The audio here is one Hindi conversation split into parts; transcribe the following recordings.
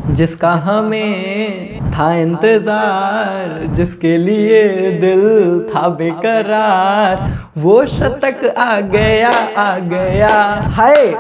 जिसका हमें था इंतजार, जिसके लिए दिल था बेकरार, वो शतक आ गया आ गया। हाय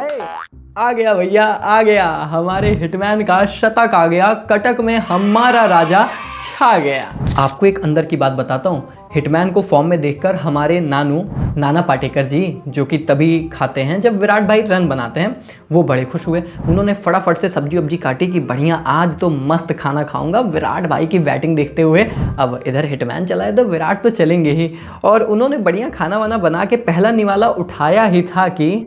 आ गया भैया, आ गया हमारे हिटमैन का शतक आ गया, कटक में हमारा राजा छा गया। आपको एक अंदर की बात बताता हूँ, हिटमैन को फॉर्म में देखकर हमारे नाना पाटेकर जी, जो कि तभी खाते हैं जब विराट भाई रन बनाते हैं, वो बड़े खुश हुए। उन्होंने फटाफट से सब्जी वब्जी काटी कि बढ़िया आज तो मस्त खाना खाऊंगा विराट भाई की बैटिंग देखते हुए। अब इधर हिटमैन चला है तो विराट तो चलेंगे ही, और उन्होंने बढ़िया खाना वाना बना के पहला निवाला उठाया ही था कि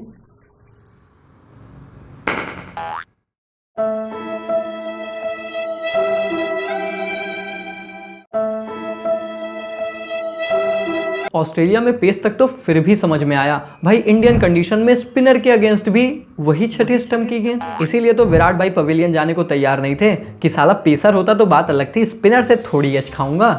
ऑस्ट्रेलिया में पेस तक तो फिर भी समझ में आया भाई, इंडियन कंडीशन में स्पिनर के अगेंस्ट भी वही छठे स्टंप की गेंद। इसीलिए तो विराट भाई पवेलियन जाने को तैयार नहीं थे कि साला पेसर होता तो बात अलग थी, स्पिनर से थोड़ी एच खाऊंगा।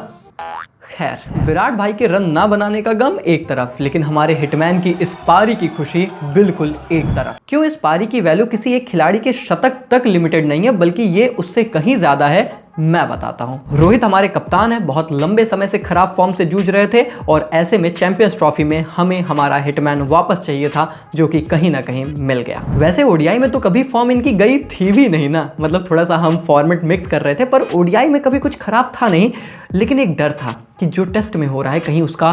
खैर, विराट भाई के रन ना बनाने का गम एक तरफ, लेकिन हमारे हिटमैन की इस पारी की खुशी बिल्कुल एक तरफ। क्यों इस पारी की वैल्यू किसी एक खिलाड़ी के शतक तक लिमिटेड नहीं है, बल्कि ये उससे कहीं ज्यादा है। मैं बताता हूं। रोहित हमारे कप्तान है, बहुत लंबे समय से खराब फॉर्म से जूझ रहे थे, और ऐसे में चैंपियंस ट्रॉफी में हमें हमारा हिटमैन वापस चाहिए था, जो कि कहीं ना कहीं मिल गया। वैसे ओडीआई में तो कभी फॉर्म इनकी गई थी भी नहीं ना, मतलब थोड़ा सा हम फॉर्मेट मिक्स कर रहे थे, पर ओडीआई में कभी कुछ खराब था नहीं। लेकिन एक डर था कि जो टेस्ट में हो रहा है कहीं उसका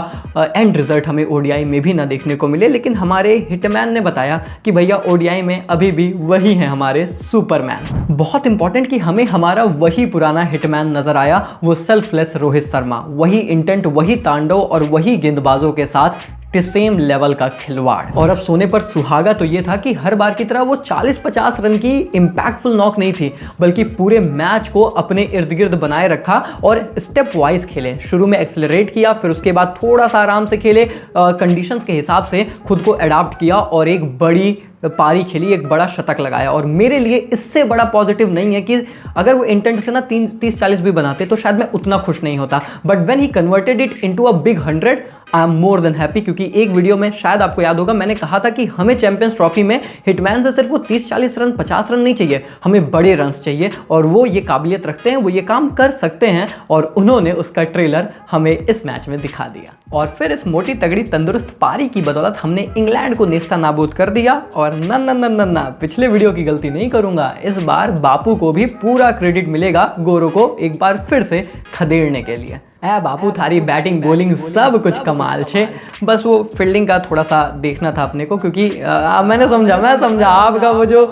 एंड रिजल्ट हमें ओडीआई में भी ना देखने को मिले। लेकिन हमारे हिटमैन ने बताया कि भैया ओडीआई में अभी भी वही है हमारे सुपरमैन। बहुत इंपॉर्टेंट कि हमें हमारा वही पुराना हिटमैन नजर आया, वो सेल्फलेस रोहित शर्मा, वही इंटेंट, वही तांडव और वही गेंदबाजों के साथ सेम लेवल का खिलवाड़। और अब सोने पर सुहागा तो ये था कि हर बार की तरह वो 40-50 रन की इंपैक्टफुल नॉक नहीं थी, बल्कि पूरे मैच को अपने इर्द गिर्द बनाए रखा और स्टेप वाइज खेले। शुरू में एक्सेलरेट किया, फिर उसके बाद थोड़ा सा आराम से खेले, कंडीशंस के हिसाब से खुद को अडॉप्ट किया और एक बड़ी पारी खेली, एक बड़ा शतक लगाया। और मेरे लिए इससे बड़ा पॉजिटिव नहीं है कि अगर वो इंटेंट से ना 30-40 भी बनाते तो शायद मैं उतना खुश नहीं होता, but when he converted it into a big 100 I am more than happy. क्योंकि एक वीडियो में शायद आपको याद होगा मैंने कहा था कि हमें चैंपियंस ट्रॉफी में हिटमैन से सिर्फ वो 30-40 रन 50 रन नहीं चाहिए, हमें बड़े रन चाहिए, और वो ये काबिलियत रखते हैं, वो ये काम कर सकते हैं, और उन्होंने उसका ट्रेलर हमें इस मैच में दिखा दिया। और फिर इस मोटी तगड़ी तंदुरुस्त पारी की बदौलत हमने इंग्लैंड को नेस्ता नाबूद कर दिया। और ना पिछले वीडियो की गलती नहीं करूंगा, इस बार बापू को भी पूरा क्रेडिट मिलेगा गोरों को एक बार फिर से खदेड़ने के लिए। बापू थारी बैटिंग बॉलिंग सब कुछ कमाल छे, बस वो फील्डिंग का थोड़ा सा देखना था अपने को, क्योंकि मैं समझा आपका वो जो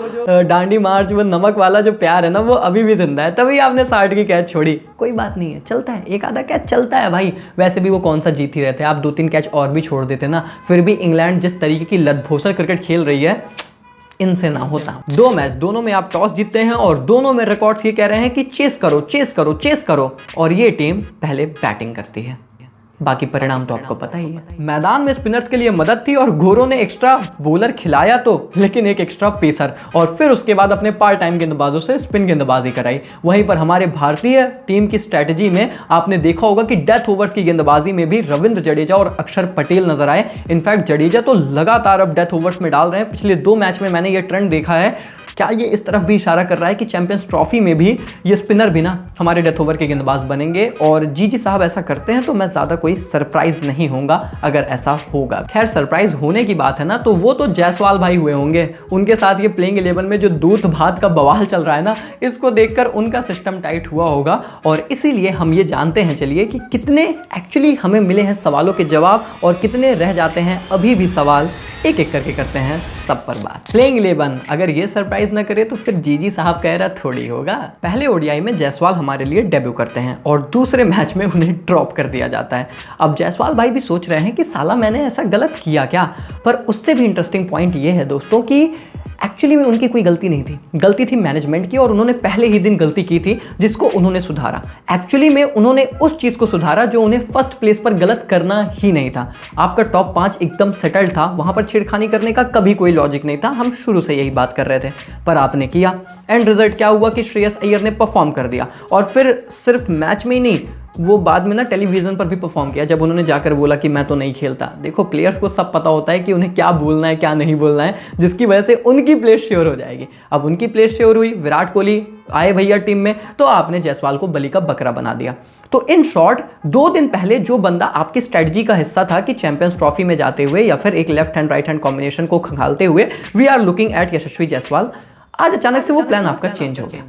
डांडी मार्च, वो नमक वाला जो प्यार है ना, वो अभी भी जिंदा है, तभी आपने 60 की कैच छोड़ी। कोई बात नहीं है, चलता है, एक आधा कैच चलता है भाई। वैसे भी वो कौन सा जीत ही रहते हैं, आप 2-3 कैच और भी छोड़ देते ना। फिर भी इंग्लैंड जिस तरीके की लतभोसर क्रिकेट खेल रही है, इनसे ना होता। 2 मैच, दोनों में आप टॉस जीतते हैं, और दोनों में रिकॉर्ड्स ये कह रहे हैं कि चेस करो, और ये टीम पहले बैटिंग करती है। बाकी परिणाम तो आपको पता ही है। मैदान में स्पिनर्स के लिए मदद थी, और गोरों ने एक्स्ट्रा बॉलर खिलाया तो, लेकिन एक एक्स्ट्रा पेसर, और फिर उसके बाद अपने पार्ट टाइम गेंदबाजों से स्पिन गेंदबाजी कराई। वहीं पर हमारे भारतीय टीम की स्ट्रैटेजी में आपने देखा होगा कि डेथ ओवर्स की गेंदबाजी में भी रविंद्र जडेजा और अक्षर पटेल नजर आए। इनफैक्ट जडेजा तो लगातार अब डेथ ओवर्स में डाल रहे हैं, पिछले 2 मैच में मैंने ये ट्रेंड देखा है। क्या ये इस तरफ भी इशारा कर रहा है कि चैंपियंस ट्रॉफी में भी ये स्पिनर भी ना हमारे डेथ ओवर के गेंदबाज बनेंगे? और जी साहब ऐसा करते हैं तो मैं ज़्यादा कोई सरप्राइज नहीं होऊंगा अगर ऐसा होगा। खैर, सरप्राइज होने की बात है ना, तो वो तो जायसवाल भाई हुए होंगे। उनके साथ ये प्लेइंग 11 में जो दूध भात का बवाल चल रहा है ना, इसको देखकर उनका सिस्टम टाइट हुआ होगा, और इसीलिए हम ये जानते हैं चलिए कि कितने एक्चुअली हमें मिले हैं सवालों के जवाब, और कितने रह जाते हैं अभी भी सवाल। एक एक करके करते हैं सब पर बात। प्लेइंग 11 अगर ये सरप्राइज ना करे तो फिर जी साहब कह रहा थोड़ी होगा। पहले ओडीआई में जायसवाल हमारे लिए डेब्यू करते हैं, और दूसरे मैच में उन्हें ड्रॉप कर दिया जाता है। अब जायसवाल भाई भी सोच रहे हैं कि साला मैंने ऐसा गलत किया क्या, पर उससे भी इंटरेस्टिंग पॉइंट ये है दोस्तों कि एक्चुअली में उनकी कोई गलती नहीं थी, गलती थी मैनेजमेंट की, और उन्होंने पहले ही दिन गलती की थी जिसको उन्होंने सुधारा। एक्चुअली में उन्होंने उस चीज़ को सुधारा जो उन्हें फर्स्ट प्लेस पर गलत करना ही नहीं था। आपका टॉप 5 एकदम सेटल्ड था, वहां पर छेड़खानी करने का कभी कोई लॉजिक नहीं था, हम शुरू से यही बात कर रहे थे, पर आपने किया। एंड रिजल्ट क्या हुआ कि श्रेयस अय्यर ने परफॉर्म कर दिया, और फिर सिर्फ मैच में ही नहीं, वो बाद में ना टेलीविजन पर भी परफॉर्म किया जब उन्होंने जाकर बोला कि मैं तो नहीं खेलता। देखो प्लेयर्स को सब पता होता है कि उन्हें क्या बोलना है क्या नहीं बोलना है, जिसकी वजह से उनकी प्लेस श्योर हो जाएगी। अब उनकी प्लेस श्योर हुई, विराट कोहली आए भैया टीम में, तो आपने जायसवाल को बलि का बकरा बना दिया। तो इन शॉर्ट 2 दिन पहले जो बंदा आपकी स्ट्रेटजी का हिस्सा था कि चैंपियंस ट्रॉफी में जाते हुए या फिर एक left hand right hand combination को खंगालते हुए वी आर लुकिंग एट यशस्वी जायसवाल, आज अचानक से वो प्लान आपका चेंज हो गया।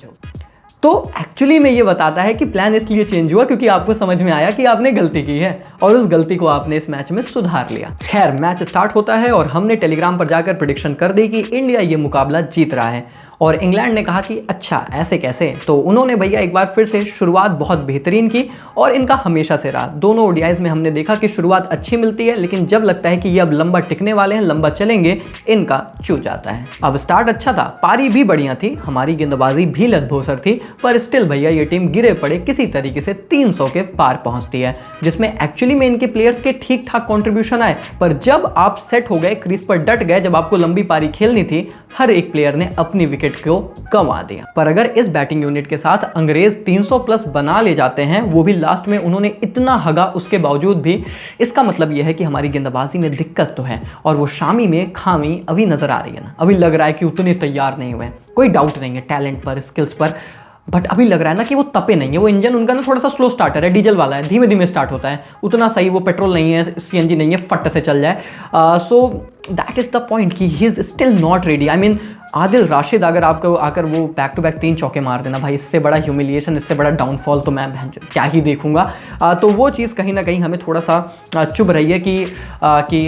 तो एक्चुअली में ये बताता है कि प्लान इसलिए चेंज हुआ क्योंकि आपको समझ में आया कि आपने गलती की है और उस गलती को आपने इस मैच में सुधार लिया। खैर मैच स्टार्ट होता है और हमने टेलीग्राम पर जाकर प्रेडिक्शन कर दी कि इंडिया ये मुकाबला जीत रहा है और इंग्लैंड ने कहा कि अच्छा ऐसे कैसे। तो उन्होंने भैया एक बार फिर से शुरुआत बहुत बेहतरीन की और इनका हमेशा से रहा। दोनों ओडीआईज में हमने देखा कि शुरुआत अच्छी मिलती है लेकिन जब लगता है कि ये अब लंबा टिकने वाले हैं, लंबा चलेंगे, इनका चूक जाता है। अब स्टार्ट अच्छा था, पारी भी बढ़िया थी, हमारी गेंदबाजी भी लदभोसर थी, पर स्टिल भैया ये टीम गिरे पड़े किसी तरीके से 300 के पार पहुंचती है, जिसमें एक्चुअली में इनके प्लेयर्स के ठीक ठाक कॉन्ट्रीब्यूशन आए। पर जब आप सेट हो गए, क्रीज पर डट गए, जब आपको लंबी पारी खेलनी थी, हर एक प्लेयर ने अपनी विकेट को गंवा दिया। पर अगर इस बैटिंग यूनिट के साथ अंग्रेज 300 प्लस बना ले जाते हैं, वो भी लास्ट में उन्होंने इतना हगा उसके बावजूद भी, इसका मतलब यह है कि हमारी गेंदबाजी में दिक्कत तो है और वो शामी में खामी अभी नजर आ रही है ना। अभी लग रहा है कि उतने तैयार नहीं हुए, कोई डाउट नहीं है टैलेंट पर, स्किल्स पर, बट अभी लग रहा है ना कि वो तपे नहीं है। वो इंजन उनका ना थोड़ा सा स्लो स्टार्टर है, डीजल वाला है, धीमे धीमे स्टार्ट होता है, उतना सही वो पेट्रोल नहीं है, सीएनजी नहीं है, फट से चल जाए। So that is the point कि he is still not ready. I mean Adil Rashid अगर आपको आकर वो बैक टू बैक 3 चौके मार देना भाई, इससे बड़ा ह्यूमिलिएशन, इससे बड़ा डाउनफॉल तो मैं क्या ही देखूंगा। तो वो चीज़ कहीं ना कहीं हमें थोड़ा सा चुभ रही है कि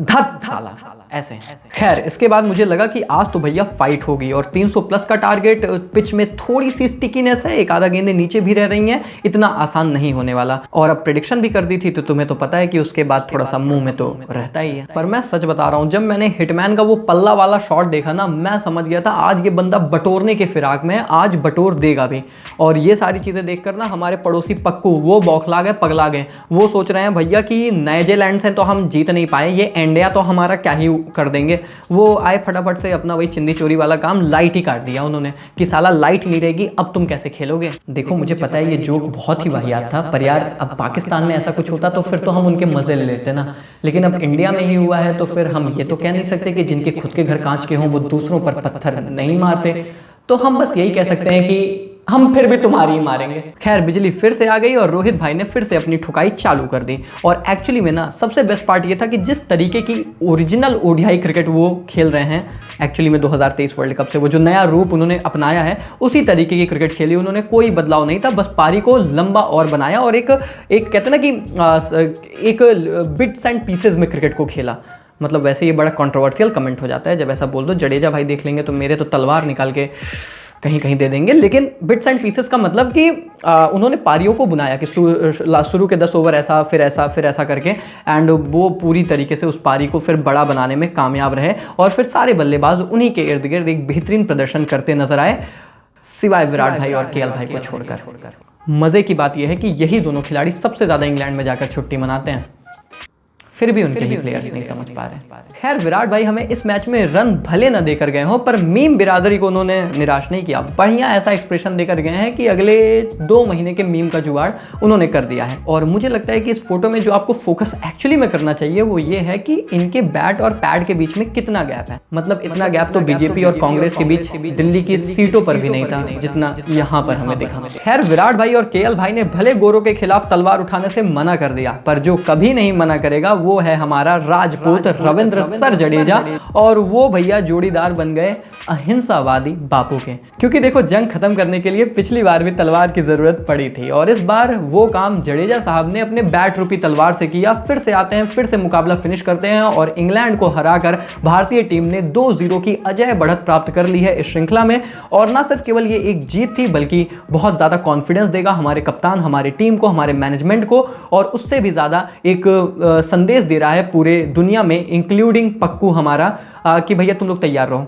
धत साला ऐसे। खैर इसके बाद मुझे लगा कि आज तो भैया फाइट होगी और 300 प्लस का टारगेट, पिच में थोड़ी सी स्टिकीनेस है, एक आधा गेंदें नीचे भी रह रही हैं, इतना आसान नहीं होने वाला। और अब प्रेडिक्शन भी कर दी थी तो तुम्हें तो पता है कि उसके बाद थोड़ा सा मुंह में तो रहता ही है। पर मैं सच बता रहा हूँ, जब मैंने हिटमैन का वो पल्ला वाला शॉट देखा ना, मैं समझ गया था आज ये बंदा बटोरने के फिराक में, आज बटोर देगा भी। और ये सारी चीजें देखकर ना हमारे पड़ोसी पक्कू वो बौखला गए, पगला गए। वो सोच रहे हैं भैया कि न्यूजीलैंड से तो हम जीत नहीं पाए, ये इंडिया तो हमारा क्या ही कर देंगे। वो आए फटाफट से अपना वही चिंदी चोरी वाला काम, लाइट ही काट दिया उन्होंने कि साला लाइट नहीं रहेगी, अब तुम कैसे खेलोगे। देखो मुझे पता है ये जोक बहुत ही वाहियात था, पर यार अब पाकिस्तान में ऐसा कुछ होता तो फिर तो हम उनके मजे ले लेते ना, लेकिन अब इंडिया में ही हुआ है तो फिर हम ये तो कह नहीं सकते कि जिनके खुद के घर कांच के हों वो दूसरों पर पत्थर नहीं मारते। तो हम बस यही कह सकते हैं कि हम फिर भी तुम्हारी ही मारेंगे। खैर बिजली फिर से आ गई और रोहित भाई ने फिर से अपनी ठुकाई चालू कर दी। और एक्चुअली में ना सबसे बेस्ट पार्ट ये था कि जिस तरीके की ओरिजिनल ओडीआई क्रिकेट वो खेल रहे हैं, एक्चुअली में 2023 वर्ल्ड कप से वो जो नया रूप उन्होंने अपनाया है, उसी तरीके की क्रिकेट खेली उन्होंने, कोई बदलाव नहीं था, बस पारी को लंबा और बनाया और एक कहते ना कि एक बिट्स एंड पीसेज में क्रिकेट को खेला। मतलब वैसे ये बड़ा कंट्रोवर्शियल कमेंट हो जाता है जब ऐसा बोल दो, जडेजा भाई देख लेंगे तो मेरे तो तलवार निकाल के कहीं कहीं दे देंगे, लेकिन बिट्स एंड पीसेस का मतलब कि उन्होंने पारियों को बुनाया कि शुरू के 10 ओवर ऐसा फिर ऐसा फिर ऐसा करके, एंड वो पूरी तरीके से उस पारी को फिर बड़ा बनाने में कामयाब रहे और फिर सारे बल्लेबाज उन्हीं के इर्द गिर्द एक बेहतरीन प्रदर्शन करते नजर आए, सिवाय विराट भाई और केएल भाई को छोड़कर। मजे की बात यह है कि यही दोनों खिलाड़ी सबसे ज्यादा इंग्लैंड में जाकर छुट्टी मनाते हैं, फिर भी उनके ही प्लेयर्स नहीं समझ पा रहे। खैर विराट भाई हमें इस मैच में रन भले ना देकर गए हों, पर मीम बिरादरी को उन्होंने निराश नहीं किया, बढ़िया ऐसा एक्सप्रेशन देकर गए हैं कि अगले 2 महीने के मीम का जुगाड़ उन्होंने कर दिया है। और मुझे लगता है कि इस फोटो में जो आपको फोकस एक्चुअली में करना चाहिए वो ये है कि इनके बैट और पैड के बीच में कितना गैप है। मतलब इतना गैप तो बीजेपी और कांग्रेस के बीच दिल्ली की सीटों पर भी नहीं था जितना यहाँ पर हमें दिखा। खैर विराट भाई और केएल भाई ने भले गोरों के खिलाफ तलवार उठाने से मना कर दिया, पर जो कभी नहीं मना करेगा वो है हमारा राजपूत रविंद्र सर जडेजा, और वो भैया जोड़ीदार बन गए अहिंसावादी बापू के। क्योंकि देखो जंग खत्म करने के लिए पिछली बार भी तलवार की जरूरत पड़ी थी और इस बार वो काम जडेजा साहब ने अपने बैट रूपी तलवार से किया। फिर से आते हैं, फिर से मुकाबला फिनिश करते हैं और इंग्लैंड को हराकर भारतीय टीम ने 2-0 की अजय बढ़त प्राप्त कर ली है इस श्रृंखला में। और ना सिर्फ केवल ये एक जीत थी बल्कि बहुत ज्यादा कॉन्फिडेंस देगा हमारे कप्तान, हमारी टीम को, हमारे मैनेजमेंट को, और उससे भी ज्यादा एक संदेश दे रहा है पूरे दुनिया में, इंक्लूडिंग पक्कू हमारा, कि भैया तुम लोग तैयार रहो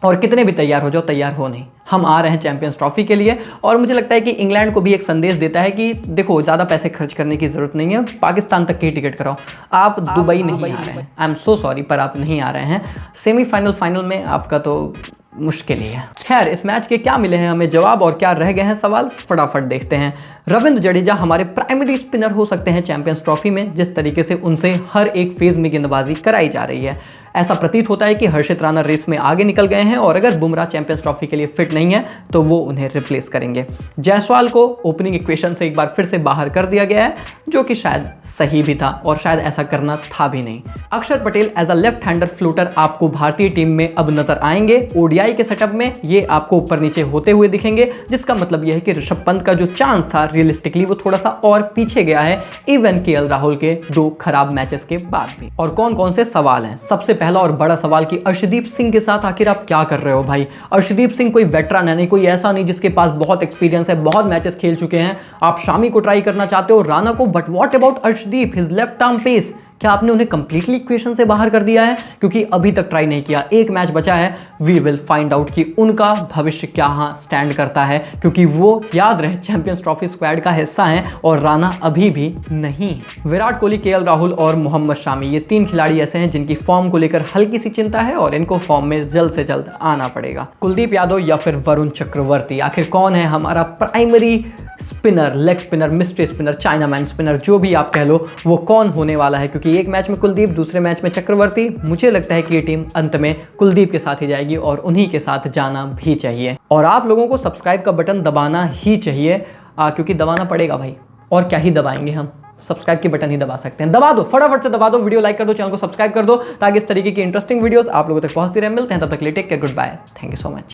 और कितने भी तैयार हो जाओ, तैयार हो नहीं, हम आ रहे हैं चैंपियंस ट्रॉफी के लिए। और मुझे लगता है कि इंग्लैंड को भी एक संदेश देता है कि देखो ज़्यादा पैसे खर्च करने की ज़रूरत नहीं है, पाकिस्तान तक की टिकट कराओ, आप दुबई नहीं आ रहे हैं, आई एम सो सॉरी पर आप नहीं आ रहे हैं। सेमीफाइनल फाइनल में आपका तो मुश्किल ही है। खैर, इस मैच के क्या मिले हैं हमें जवाब और क्या रह गए हैं सवाल, फटाफट देखते हैं। रविंद्र जडेजा हमारे प्राइमरी स्पिनर हो सकते हैं चैंपियंस ट्रॉफी में, जिस तरीके से उनसे हर एक फेज में गेंदबाजी कराई जा रही है। ऐसा प्रतीत होता है कि हर्षित राणा रेस में आगे निकल गए हैं और अगर बुमराह चैंपियंस ट्रॉफी के लिए फिट नहीं है तो वो उन्हें रिप्लेस करेंगे। जायसवाल को ओपनिंग इक्वेशन से एक बार फिर से बाहर कर दिया गया है, जो कि शायद सही भी था और शायद ऐसा करना था भी नहीं। Akshar Patel as a left hander floater आपको भारतीय टीम में अब नजर आएंगे। ओडीआई के सेटअप में ये आपको ऊपर नीचे होते हुए दिखेंगे, जिसका मतलब यह है कि ऋषभ पंत का जो चांस था रियलिस्टिकली वो थोड़ा सा और पीछे गया है, इवन केएल राहुल के 2 खराब मैचेस के बाद भी। और कौन कौन से सवाल हैं? सबसे पहला और बड़ा सवाल कि अर्शदीप सिंह के साथ आखिर आप क्या कर रहे हो भाई? अर्शदीप सिंह कोई वेटरन है नहीं, कोई ऐसा नहीं जिसके पास बहुत एक्सपीरियंस है, बहुत मैचेस खेल चुके हैं। आप शामी को ट्राई करना चाहते हो, राणा को, but what about Arshdeep, his left arm pace? क्या आपने उन्हें कंप्लीटली इक्वेशन से बाहर कर दिया है? क्योंकि अभी तक ट्राई नहीं किया, एक मैच बचा है, वी विल फाइंड आउट कि उनका भविष्य क्या स्टैंड करता है, क्योंकि वो याद रहे चैंपियंस ट्रॉफी स्क्वाड का हिस्सा है और राणा अभी भी नहीं। विराट कोहली, केएल राहुल और मोहम्मद शामी, ये 3 खिलाड़ी ऐसे हैं जिनकी फॉर्म को लेकर हल्की सी चिंता है और इनको फॉर्म में जल्द से जल्द आना पड़ेगा। कुलदीप यादव या फिर वरुण चक्रवर्ती, आखिर कौन है हमारा primary spinner, leg spinner, mystery spinner, chinaman spinner, जो भी आप कह लो, वो कौन होने वाला है? क्योंकि एक मैच में कुलदीप, दूसरे मैच में चक्रवर्ती। मुझे लगता है कि ये टीम अंत में कुलदीप के साथ ही जाएगी और उन्हीं के साथ जाना भी चाहिए। और आप लोगों को सब्सक्राइब का बटन दबाना ही चाहिए, क्योंकि दबाना पड़ेगा भाई, और क्या ही दबाएंगे हम, सब्सक्राइब के बटन ही दबा सकते हैं। दबा दो, फटाफट से दबा दो, वीडियो लाइक कर दो, चैनल को सब्सक्राइब कर दो, ताकि इस तरीके की इंटरेस्टिंग वीडियोस आप लोगों तक पहुंचती रहे। मिलते हैं तब तक के लिए, take care, goodbye, thank you so much.